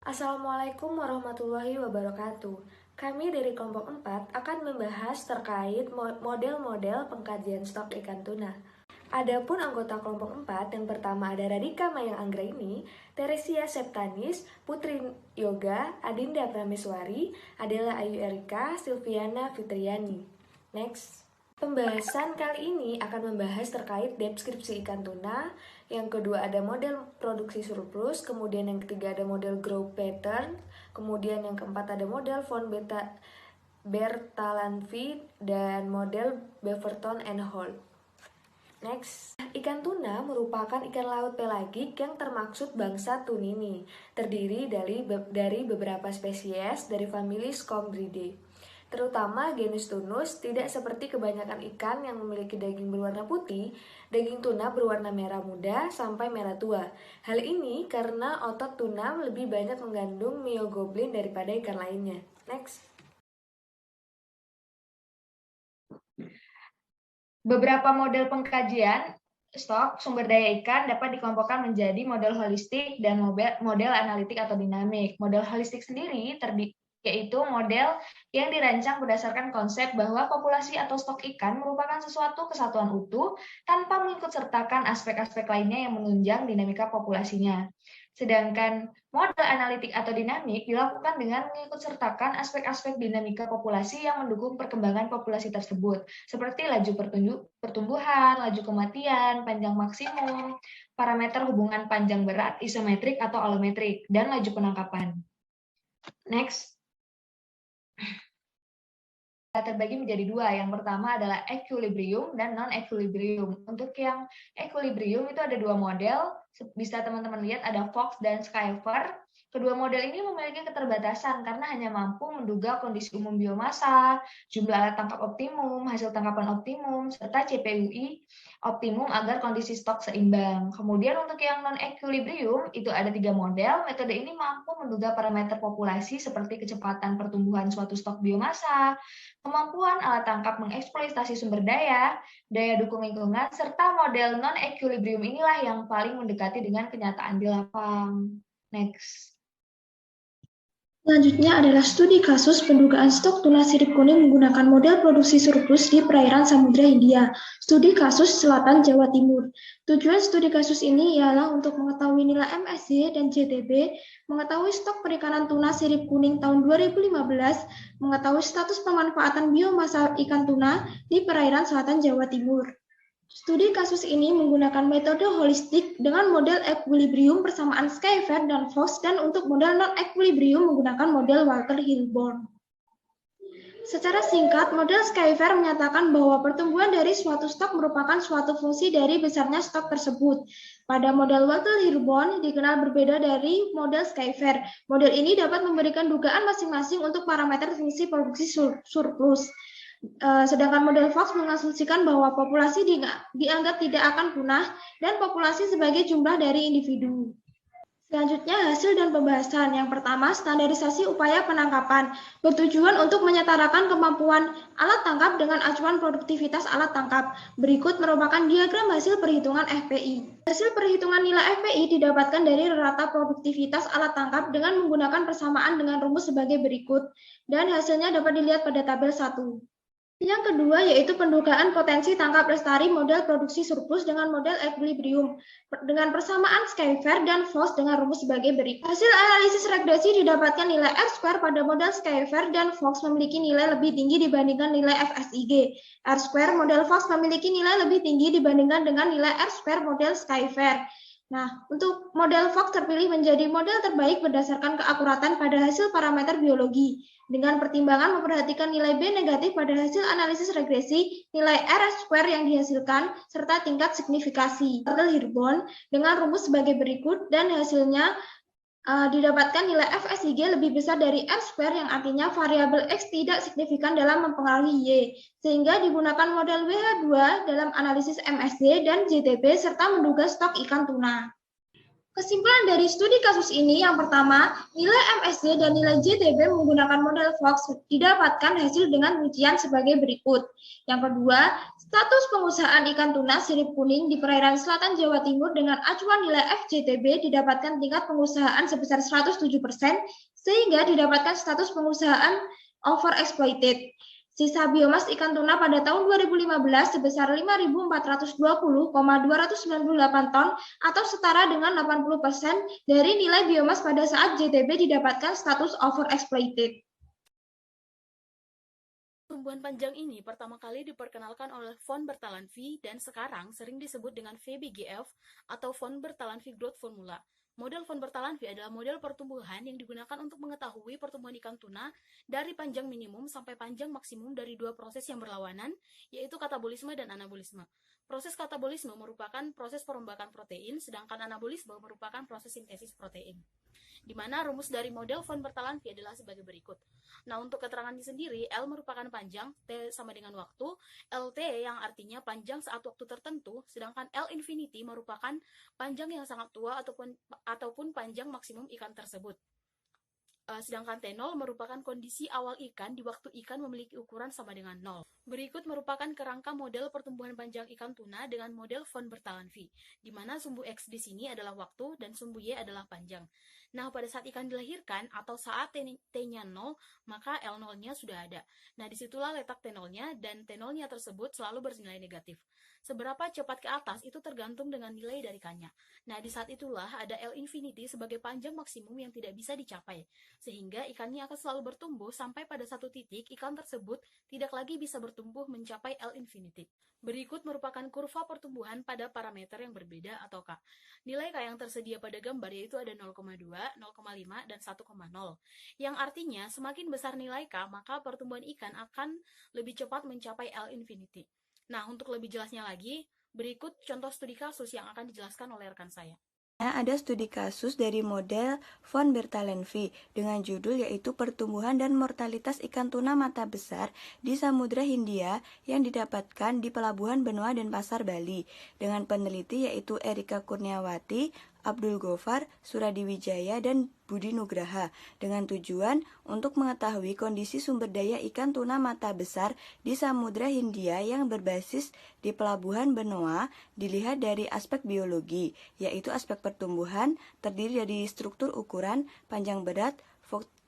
Assalamualaikum warahmatullahi wabarakatuh. Kami dari kelompok 4 akan membahas terkait model-model pengkajian stok ikan tuna. Adapun anggota kelompok 4 yang pertama ada Radika Mayang Anggraini, Teresia Septanis, Putri Yoga, Adinda Prameswari, Adela Ayu Erika, Silviana Fitriani. Next. Pembahasan kali ini akan membahas terkait deskripsi ikan tuna. Yang kedua ada model produksi surplus, kemudian yang ketiga ada model growth pattern, kemudian yang keempat ada model von Bertalanffy dan model Beaverton and Holt. Next, ikan tuna merupakan ikan laut pelagik yang termaksud bangsa tunini, terdiri dari beberapa spesies dari famili Scombridae. Terutama genus Tunus, tidak seperti kebanyakan ikan yang memiliki daging berwarna putih, daging tuna berwarna merah muda sampai merah tua. Hal ini karena otot tuna lebih banyak mengandung myoglobin daripada ikan lainnya. Next. Beberapa model pengkajian stok sumber daya ikan dapat dikelompokkan menjadi model holistik dan model analitik atau dinamik. Model holistik sendiri yaitu model yang dirancang berdasarkan konsep bahwa populasi atau stok ikan merupakan sesuatu kesatuan utuh tanpa mengikutsertakan aspek-aspek lainnya yang menunjang dinamika populasinya. Sedangkan model analitik atau dinamik dilakukan dengan mengikutsertakan aspek-aspek dinamika populasi yang mendukung perkembangan populasi tersebut, seperti laju pertumbuhan, laju kematian, panjang maksimum, parameter hubungan panjang berat, isometrik atau alometrik, dan laju penangkapan. Next. Terbagi menjadi dua. Yang pertama adalah equilibrium dan non-equilibrium. Untuk yang equilibrium itu ada dua model. Bisa teman-teman lihat ada Fox dan Skyver. Kedua model ini memiliki keterbatasan karena hanya mampu menduga kondisi umum biomasa, jumlah alat tangkap optimum, hasil tangkapan optimum, serta CPUI optimum agar kondisi stok seimbang. Kemudian untuk yang non-equilibrium itu ada tiga model. Metode ini mampu menduga parameter populasi seperti kecepatan pertumbuhan suatu stok biomasa, kemampuan alat tangkap mengeksploitasi sumber daya, daya dukung lingkungan, serta model non-equilibrium inilah yang paling mendekati dengan kenyataan di lapang. Next. Selanjutnya adalah studi kasus pendugaan stok tuna sirip kuning menggunakan model produksi surplus di perairan Samudra Hindia. Studi kasus Selatan Jawa Timur. Tujuan studi kasus ini ialah untuk mengetahui nilai MSY dan JTB, mengetahui stok perikanan tuna sirip kuning tahun 2015, mengetahui status pemanfaatan biomasa ikan tuna di perairan Selatan Jawa Timur. Studi kasus ini menggunakan metode holistik dengan model equilibrium persamaan Skyver dan Fox, dan untuk model non-equilibrium menggunakan model Walker-Hilborn. Secara singkat, model Skyver menyatakan bahwa pertumbuhan dari suatu stok merupakan suatu fungsi dari besarnya stok tersebut. Pada model Walker-Hilborn dikenal berbeda dari model Skyver. Model ini dapat memberikan dugaan masing-masing untuk parameter fungsi produksi surplus. Sedangkan model Fox mengasumsikan bahwa populasi dianggap tidak akan punah dan populasi sebagai jumlah dari individu. Selanjutnya, hasil dan pembahasan. Yang pertama, standarisasi upaya penangkapan bertujuan untuk menyetarakan kemampuan alat tangkap dengan acuan produktivitas alat tangkap. Berikut merupakan diagram hasil perhitungan FPI. Hasil perhitungan nilai FPI didapatkan dari rata produktivitas alat tangkap dengan menggunakan persamaan dengan rumus sebagai berikut, dan hasilnya dapat dilihat pada tabel 1. Yang kedua yaitu pendugaan potensi tangkap lestari model produksi surplus dengan model equilibrium dengan persamaan Skyver dan Fox dengan rumus sebagai berikut. Hasil analisis regresi didapatkan nilai R-square pada model Skyver dan Fox memiliki nilai lebih tinggi dibandingkan nilai FSIG. R-square model Fox memiliki nilai lebih tinggi dibandingkan dengan nilai R-square model Skyver. Nah, untuk model Fox terpilih menjadi model terbaik berdasarkan keakuratan pada hasil parameter biologi. Dengan pertimbangan memperhatikan nilai B negatif pada hasil analisis regresi, nilai R-square yang dihasilkan, serta tingkat signifikasi. Walker-Hilborn dengan rumus sebagai berikut, dan hasilnya didapatkan nilai FSIG lebih besar dari R-square yang artinya variabel X tidak signifikan dalam mempengaruhi Y, sehingga digunakan model WH2 dalam analisis MSY dan JTB serta menduga stok ikan tuna. Kesimpulan dari studi kasus ini yang pertama, nilai MSD dan nilai JTB menggunakan model Fox didapatkan hasil dengan rincian sebagai berikut. Yang kedua, status pengusahaan ikan tuna sirip kuning di perairan selatan Jawa Timur dengan acuan nilai FJTB didapatkan tingkat pengusahaan sebesar 107%, sehingga didapatkan status pengusahaan overexploited. Sisa biomas ikan tuna pada tahun 2015 sebesar 5.420,298 ton atau setara dengan 80% dari nilai biomas pada saat JTB didapatkan status overexploited. Tumbuhan panjang ini pertama kali diperkenalkan oleh von Bertalanffy dan sekarang sering disebut dengan VBGF atau von Bertalanffy Growth Formula. Model von Bertalanffy adalah model pertumbuhan yang digunakan untuk mengetahui pertumbuhan ikan tuna dari panjang minimum sampai panjang maksimum dari dua proses yang berlawanan, yaitu katabolisme dan anabolisme. Proses katabolisme merupakan proses perombakan protein, sedangkan anabolisme merupakan proses sintesis protein. Di mana rumus dari model von Bertalanffy adalah sebagai berikut. Nah, untuk keterangannya sendiri, L merupakan panjang, T sama dengan waktu, LT yang artinya panjang saat waktu tertentu, sedangkan L infinity merupakan panjang yang sangat tua ataupun panjang maksimum ikan tersebut. Sedangkan T0 merupakan kondisi awal ikan di waktu ikan memiliki ukuran sama dengan 0. Berikut merupakan kerangka model pertumbuhan panjang ikan tuna dengan model von Bertalanffy, di mana sumbu X di sini adalah waktu dan sumbu Y adalah panjang. Nah, pada saat ikan dilahirkan atau saat T-nya 0, maka L0-nya sudah ada. Nah, disitulah letak T0-nya dan T0-nya tersebut selalu bernilai negatif. Seberapa cepat ke atas itu tergantung dengan nilai dari K-nya. Nah, di saat itulah ada L infinity sebagai panjang maksimum yang tidak bisa dicapai, sehingga ikannya akan selalu bertumbuh sampai pada satu titik ikan tersebut tidak lagi bisa bertumbuh mencapai L infinity. Berikut merupakan kurva pertumbuhan pada parameter yang berbeda atau K. Nilai K yang tersedia pada gambar yaitu ada 0,2, 0,5, dan 1,0. Yang artinya semakin besar nilai K, maka pertumbuhan ikan akan lebih cepat mencapai L infinity. Nah, untuk lebih jelasnya lagi, berikut contoh studi kasus yang akan dijelaskan oleh rekan saya. Ada studi kasus dari model von Bertalanffy dengan judul yaitu pertumbuhan dan mortalitas ikan tuna mata besar di Samudra Hindia yang didapatkan di Pelabuhan Benoa dan Pasar Bali dengan peneliti yaitu Erika Kurniawati, Abdul Gofar, Suradi Wijaya, dan Budi Nugraha dengan tujuan untuk mengetahui kondisi sumber daya ikan tuna mata besar di Samudra Hindia yang berbasis di Pelabuhan Benoa dilihat dari aspek biologi, yaitu aspek pertumbuhan terdiri dari struktur ukuran, panjang berat,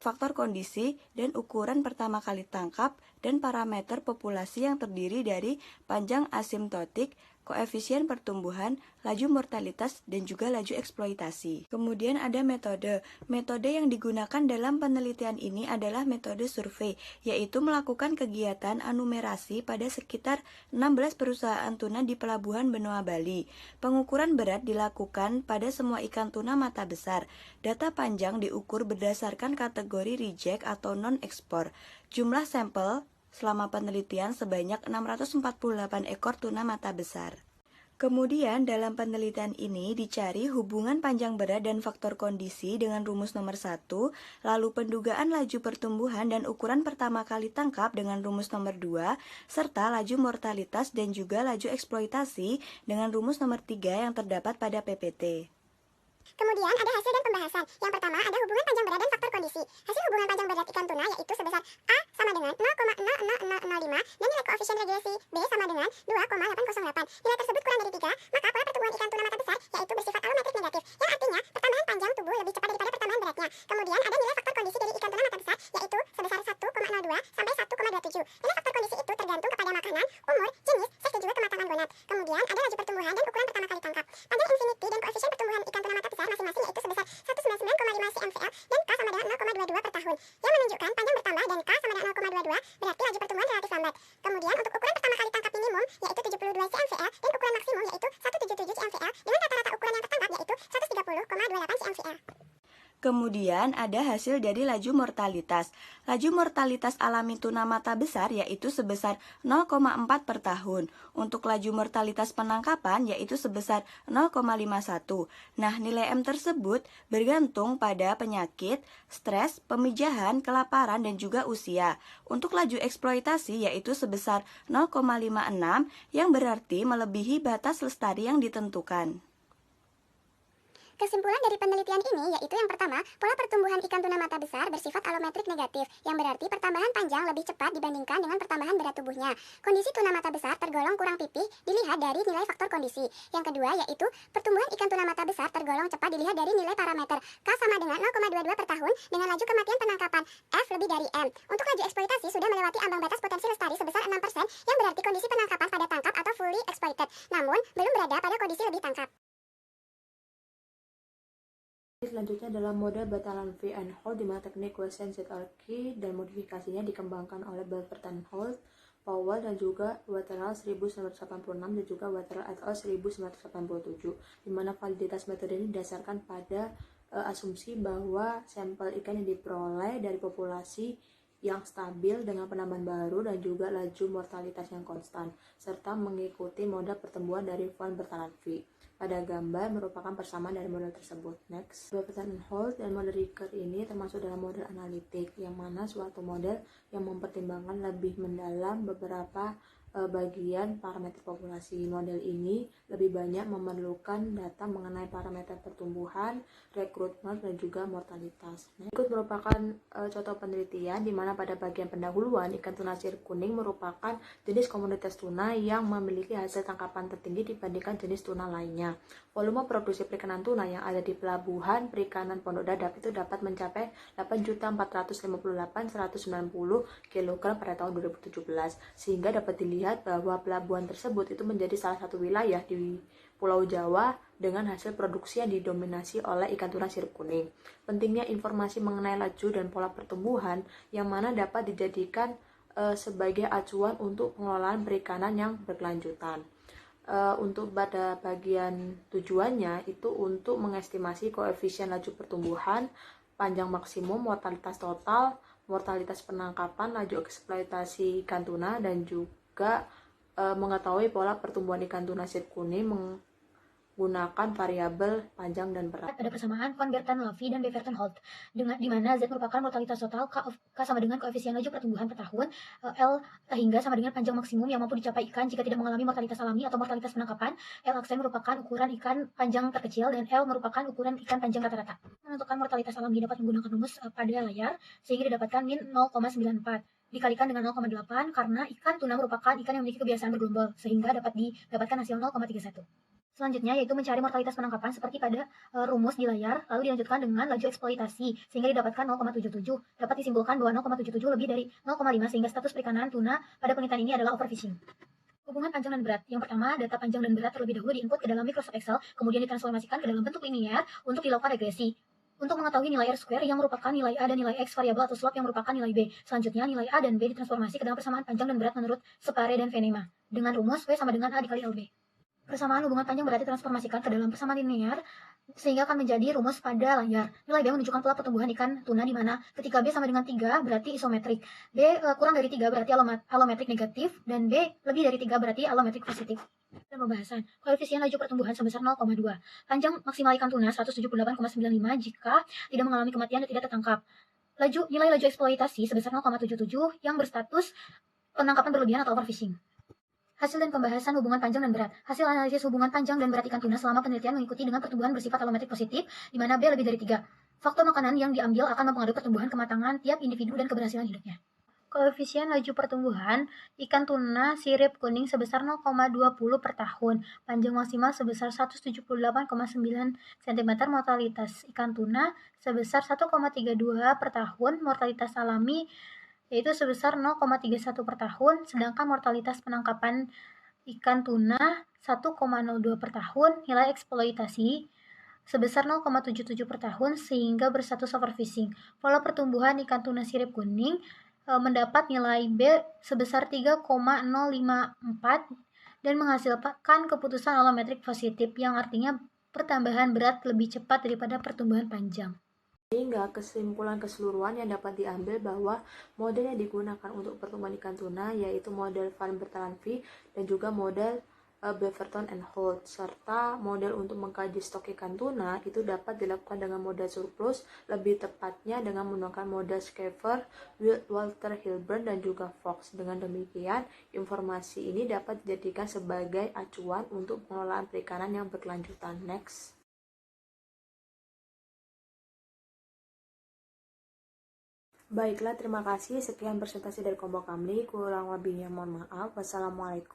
faktor kondisi, dan ukuran pertama kali tangkap, dan parameter populasi yang terdiri dari panjang asimptotik, koefisien pertumbuhan, laju mortalitas, dan juga laju eksploitasi. Kemudian ada metode. Metode yang digunakan dalam penelitian ini adalah metode survei, yaitu melakukan kegiatan anumerasi pada sekitar 16 perusahaan tuna di Pelabuhan Benoa Bali. Pengukuran berat dilakukan pada semua ikan tuna mata besar. Data panjang diukur berdasarkan kategori reject atau non-ekspor. Jumlah sampel selama penelitian sebanyak 648 ekor tuna mata besar. Kemudian dalam penelitian ini dicari hubungan panjang berat dan faktor kondisi dengan rumus nomor 1, lalu pendugaan laju pertumbuhan dan ukuran pertama kali tangkap dengan rumus nomor 2, serta laju mortalitas dan juga laju eksploitasi dengan rumus nomor 3 yang terdapat pada PPT. Kemudian ada hasil dan pembahasan. Yang pertama ada hubungan panjang berat dan faktor kondisi. Hasil hubungan panjang berat ikan tuna yaitu sebesar A sama dengan 0,00005 dan nilai koefisien regresi B sama dengan 2,808. Nilai tersebut kurang dari 3, maka pola pertumbuhan ikan tuna mata besar yaitu bersifat alometrik negatif, yang artinya pertambahan panjang tubuh lebih cepat daripada pertambahan beratnya. Kemudian ada nilai faktor kondisi dari ikan tuna mata besar yaitu sebesar 1,02 sampai 1,27. Nilai faktor kondisi itu tergantung kepada makanan, umur, jenis, seks dan juga kematangan gonad. Kemudian ada laju pertumbuhan dan ukuran pertama kali tangkap. Panjang infinity dan koefisien pertumbuhan ikan tuna mata besar masing-masing yaitu sebesar 199,5 cmvl dan K sama dengan 0,22 per tahun, yang menunjukkan panjang bertambah dan K sama dengan 0,22 berarti laju pertumbuhan relatif lambat. Kemudian untuk ukuran pertama kali tangkap minimum yaitu 72 cmvl dan ukuran maksimum yaitu 177 cmvl dengan rata-rata ukuran yang tertangkap yaitu 130,28 cmvl. Kemudian ada hasil dari laju mortalitas. Laju mortalitas alami tuna mata besar yaitu sebesar 0,4 per tahun. Untuk laju mortalitas penangkapan yaitu sebesar 0,51. Nah, nilai M tersebut bergantung pada penyakit, stres, pemijahan, kelaparan, dan juga usia. Untuk laju eksploitasi yaitu sebesar 0,56 yang berarti melebihi batas lestari yang ditentukan. Kesimpulan dari penelitian ini yaitu yang pertama, pola pertumbuhan ikan tuna mata besar bersifat alometrik negatif, yang berarti pertambahan panjang lebih cepat dibandingkan dengan pertambahan berat tubuhnya. Kondisi tuna mata besar tergolong kurang pipih dilihat dari nilai faktor kondisi. Yang kedua yaitu pertumbuhan ikan tuna mata besar tergolong cepat dilihat dari nilai parameter K sama dengan 0,22 per tahun dengan laju kematian penangkapan F lebih dari M. Untuk laju eksploitasi sudah melewati ambang batas potensi lestari sebesar 6%, yang berarti kondisi penangkapan pada tangkap atau fully exploited, namun belum berada pada kondisi lebih tangkap. Selanjutnya adalah model Bertalan V and Holt, di mana teknik Wesson ZRK dan modifikasinya dikembangkan oleh Bertalan Holt, Powell, dan juga Waterall 1986 dan juga Waterall et al. 1987, di mana validitas metode ini didasarkan pada asumsi bahwa sampel ikan yang diperoleh dari populasi yang stabil dengan penambahan baru dan juga laju mortalitas yang konstan, serta mengikuti model pertumbuhan dari von Bertalan V. Pada gambar merupakan persamaan dari model tersebut. Next, Bertalan Holt dan model Ricker ini termasuk dalam model analitik, yang mana suatu model yang mempertimbangkan lebih mendalam beberapa bagian parameter populasi. Model ini lebih banyak memerlukan data mengenai parameter pertumbuhan, rekrutmen, dan juga mortalitas. Berikut merupakan contoh penelitian di mana pada bagian pendahuluan ikan tuna sirip kuning merupakan jenis komoditas tuna yang memiliki hasil tangkapan tertinggi dibandingkan jenis tuna lainnya. Volume produksi perikanan tuna yang ada di pelabuhan perikanan Pondok Dadap itu dapat mencapai 8.458.190 kg pada tahun 2017, sehingga dapat dilihat bahwa pelabuhan tersebut itu menjadi salah satu wilayah di Pulau Jawa dengan hasil produksi yang didominasi oleh ikan tuna sirip kuning. Pentingnya informasi mengenai laju dan pola pertumbuhan yang mana dapat dijadikan sebagai acuan untuk pengelolaan perikanan yang berkelanjutan. Untuk pada bagian tujuannya itu untuk mengestimasi koefisien laju pertumbuhan, panjang maksimum, mortalitas total, mortalitas penangkapan, laju eksploitasi ikan tuna, dan juga mengetahui pola pertumbuhan ikan tuna sirip kuning menggunakan variabel panjang dan berat. Ada persamaan von Bertalan V dan Beverton Holt, di mana Z merupakan mortalitas total, K sama dengan koefisien laju pertumbuhan per tahun, L hingga sama dengan panjang maksimum yang mampu dicapai ikan jika tidak mengalami mortalitas alami atau mortalitas penangkapan, L aksen merupakan ukuran ikan panjang terkecil, dan L merupakan ukuran ikan panjang rata-rata. Menentukan mortalitas alami dapat menggunakan rumus pada layar, sehingga didapatkan min 0,94 dikalikan dengan 0,8 karena ikan tuna merupakan ikan yang memiliki kebiasaan bergelombol, sehingga dapat didapatkan hasil 0,31. Selanjutnya yaitu mencari mortalitas penangkapan seperti pada rumus di layar, lalu dilanjutkan dengan laju eksploitasi sehingga didapatkan 0,77. Dapat disimpulkan bahwa 0,77 lebih dari 0,5 sehingga status perikanan tuna pada penelitian ini adalah overfishing. Hubungan panjang dan berat. Yang pertama, data panjang dan berat terlebih dahulu diinput ke dalam Microsoft Excel, kemudian ditransformasikan ke dalam bentuk linear untuk dilakukan regresi. Untuk mengetahui nilai R-square yang merupakan nilai A dan nilai X variabel atau slope yang merupakan nilai B. Selanjutnya, nilai A dan B ditransformasi ke dalam persamaan panjang dan berat menurut Separe dan Venema dengan rumus V sama dengan A dikali LB. Persamaan hubungan panjang berat ditransformasikan ke dalam persamaan linear sehingga akan menjadi rumus pada layar. Nilai B menunjukkan pola pertumbuhan ikan tuna di mana ketika B sama dengan 3 berarti isometrik, B kurang dari 3 berarti alometrik negatif, dan B lebih dari 3 berarti alometrik positif. Dan pembahasan, koefisien laju pertumbuhan sebesar 0,2. Panjang maksimal ikan tuna 178,95 jika tidak mengalami kematian dan tidak tertangkap. Nilai laju eksploitasi sebesar 0,77 yang berstatus penangkapan berlebihan atau overfishing. Hasil dan pembahasan hubungan panjang dan berat. Hasil analisis hubungan panjang dan berat ikan tuna selama penelitian mengikuti dengan pertumbuhan bersifat alometrik positif, di mana B lebih dari 3. Faktor makanan yang diambil akan mempengaruhi pertumbuhan kematangan tiap individu dan keberhasilan hidupnya. Koefisien laju pertumbuhan ikan tuna sirip kuning sebesar 0,20 per tahun, panjang maksimal sebesar 178,9 cm, mortalitas ikan tuna sebesar 1,32 per tahun, mortalitas alami yaitu sebesar 0,31 per tahun, sedangkan mortalitas penangkapan ikan tuna 1,02 per tahun, nilai eksploitasi sebesar 0,77 per tahun sehingga berstatus overfishing. Pola pertumbuhan ikan tuna sirip kuning mendapat nilai B sebesar 3,054 dan menghasilkan keputusan alometrik positif yang artinya pertambahan berat lebih cepat daripada pertumbuhan panjang. Sehingga kesimpulan keseluruhan yang dapat diambil bahwa model yang digunakan untuk pertumbuhan ikan tuna yaitu model von Bertalan V dan juga model Beverton and Holt, serta model untuk mengkaji stok ikan tuna itu dapat dilakukan dengan model surplus, lebih tepatnya dengan menggunakan model Schaefer, Walter Hilburn, dan juga Fox. Dengan demikian, informasi ini dapat dijadikan sebagai acuan untuk pengelolaan perikanan yang berkelanjutan. Next. Baiklah, terima kasih. Sekian presentasi dari kelompok kami. Kurang lebihnya mohon maaf. Wassalamualaikum.